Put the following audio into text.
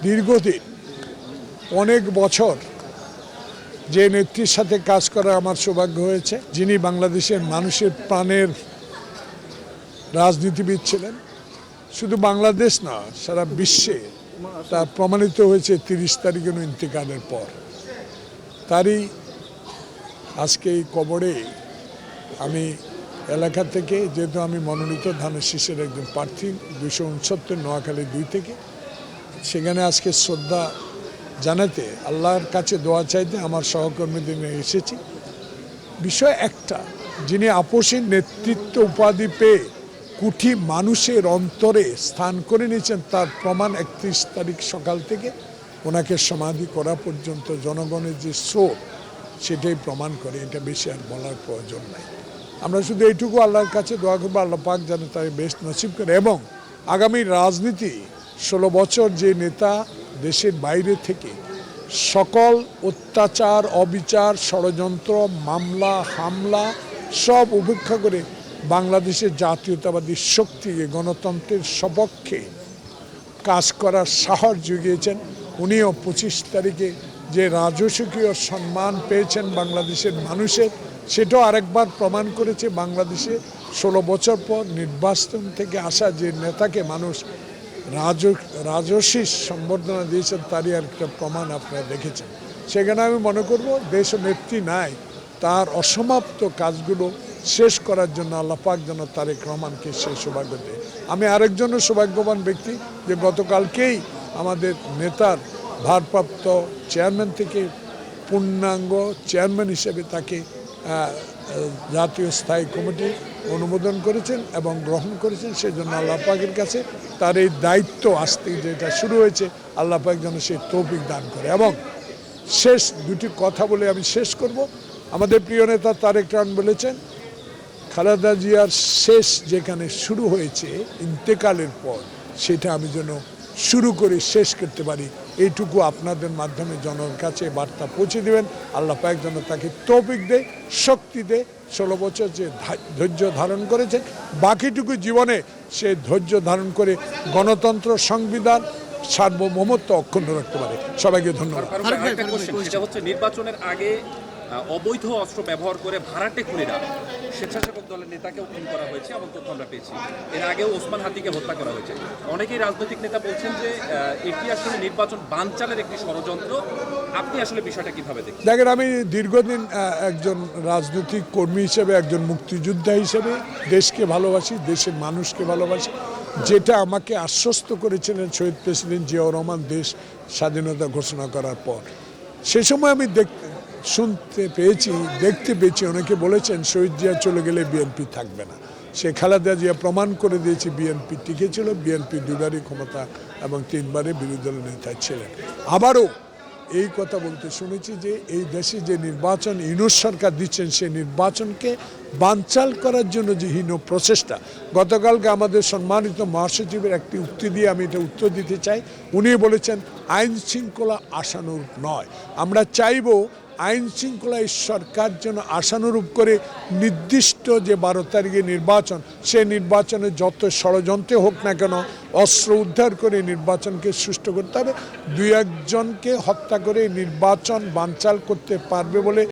দীর্ঘদিন অনেক বছর যে নেত্রীর সাথে কাজ করার আমার সৌভাগ্য হয়েছে, যিনি বাংলাদেশের মানুষের প্রাণের রাজনীতিবিদ ছিলেন, শুধু বাংলাদেশ না সারা বিশ্বে তা প্রমাণিত হয়েছে 30 তারিখের ইন্তেকালের পর। তারই আজকে এই কবরে আমি এলাকা থেকে, যেহেতু আমি মনোনীত ধানের শীষের একজন প্রার্থী 269 নোয়াখালী 2 থেকে, সেখানে আজকে শ্রদ্ধা জানাতে, আল্লাহর কাছে দোয়া চাইতে আমার সহকর্মীদের নিয়ে এসেছি। বিষয় একটা, যিনি আপসী নেতৃত্ব উপাধি পেয়ে কোটি মানুষের অন্তরে স্থান করে নিয়েছেন, তার প্রমাণ 31 তারিখ সকাল থেকে ওনাকে সমাধি করা পর্যন্ত জনগণের যে স্রোত, সেটাই প্রমাণ করে। এটা বেশি আর বলার প্রয়োজন নাই। আমরা শুধু এইটুকু আল্লাহর কাছে দোয়া করবো, আল্লাহ পাক যেন তার বেশ নসিব করে, এবং আগামী রাজনীতি 16 বছর যে নেতা দেশের বাইরে থেকে সকল অত্যাচার, অবিচার, ষড়যন্ত্র, মামলা, হামলা সব উপেক্ষা করে বাংলাদেশের জাতীয়তাবাদী শক্তিকে গণতন্ত্রের সপক্ষে কাজ করার সাহস জুগিয়েছেন, উনিও 25 তারিখে যে রাজকীয় সম্মান পেয়েছেন বাংলাদেশের মানুষের, সেটাও আরেকবার প্রমাণ করেছে। বাংলাদেশে 16 বছর পর নির্বাচন থেকে আসা যে নেতাকে মানুষ রাজশীষ সম্বর্ধনা দিয়েছেন, তারই একটা প্রমাণ আপনারা দেখেছেন। সেখানে আমি মনে করব দেশ নেত্রী নাই, তার অসমাপ্ত কাজগুলো শেষ করার জন্য আল্লাহ পাক যেন তারেক রহমানকে সেই সৌভাগ্য দেয়। আমি আরেকজনের সৌভাগ্যবান ব্যক্তি যে গতকালকেই আমাদের নেতার ভারপ্রাপ্ত চেয়ারম্যান থেকে পূর্ণাঙ্গ চেয়ারম্যান হিসেবে তাকে জাতীয় স্থায়ী কমিটি অনুমোদন করেছেন এবং গ্রহণ করেছেন। সেই জন্য আল্লাহ পাকের কাছে তার এই দায়িত্ব আসতে যেটা শুরু হয়েছে, আল্লাহ পাক যেন সেই তৌফিক দান করে। এবং শেষ দুটি কথা বলে আমি শেষ করব। আমাদের প্রিয় নেতা তারেক রহমান বলেছেন, খালেদা জিয়ার শেষ যেখানে শুরু হয়েছে ইন্তেকালের পর, সেটা আমি যেন শুরু করে শেষ করতে পারি। এইটুকু আপনাদের মাধ্যমে জনগণের কাছে বার্তা পৌঁছে দেবেন। আল্লাহ পাক যেন তাকে তৌফিক দেয়, শক্তি দেয়। 16 বছর যে ধৈর্য ধারণ করেছে, বাকিটুকু জীবনে সে ধৈর্য ধারণ করে গণতন্ত্র, সংবিধান, সার্বভৌমত্ব অক্ষুণ্ণ রাখতে পারে। সবাইকে ধন্যবাদ। নির্বাচনের আগে অবৈধ অস্ত্র ব্যবহার করে ভাড়াটে খুনিরা স্বেচ্ছাসেবক দলের নেতাকেও খুন করা হয়েছে এবং তথ্য আমরা পেয়েছি। এর আগেও ওসমান হাদিকে হত্যা করা হয়েছে। অনেকেই রাজনৈতিক নেতা বলছেন যে এটি আসলে নির্বাচন বানচালের একটি ষড়যন্ত্র। আপনি আসলে বিষয়টা কিভাবে দেখেন? দেখেন, আমি দীর্ঘদিন একজন রাজনৈতিক কর্মী হিসেবে, একজন মুক্তিযোদ্ধা হিসেবে দেশকে ভালোবাসি, দেশের মানুষকে ভালোবাসি। যেটা আমাকে আশ্বস্ত করেছিলেন শহীদ প্রেসিডেন্ট জিয়াউর রহমান দেশ স্বাধীনতা ঘোষণা করার পর, সে সময় আমি দেখতে পেয়েছি অনেকে বলেছেন শহীদ জিয়া চলে গেলে বিএনপি থাকবে না। সে খালেদা জিয়া প্রমাণ করে দিয়েছে বিএনপি টিকে ছিল। বিএনপি 2বারই ক্ষমতা এবং 3বারে বিরোধী দলের নেতা ছিলেন। আবারও এই কথা বলতে শুনেছি যে এই দেশে যে নির্বাচন ইউনূস সরকার দিচ্ছেন, সেই নির্বাচনকে বানচাল করার জন্য যে হীন প্রচেষ্টা। গতকালকে আমাদের সম্মানিত মহাসচিবের একটি উক্তি দিয়ে আমি এটা উত্তর দিতে চাই। উনি বলেছেন আইন শৃঙ্খলা আশানুরূপ নয়। আমরা চাইব আইন শৃঙ্খলা এই সরকার যেন আশানুরূপ করে নির্দিষ্ট যে 12 তারিখে নির্বাচন, সেই নির্বাচনে যত ষড়যন্ত্র হোক না কেন, অস্ত্র উদ্ধার করে নির্বাচনকে সুষ্ঠু করতে হবে। 2-1 জনকে হত্যা করে নির্বাচন বানচাল করতে পারবে বলে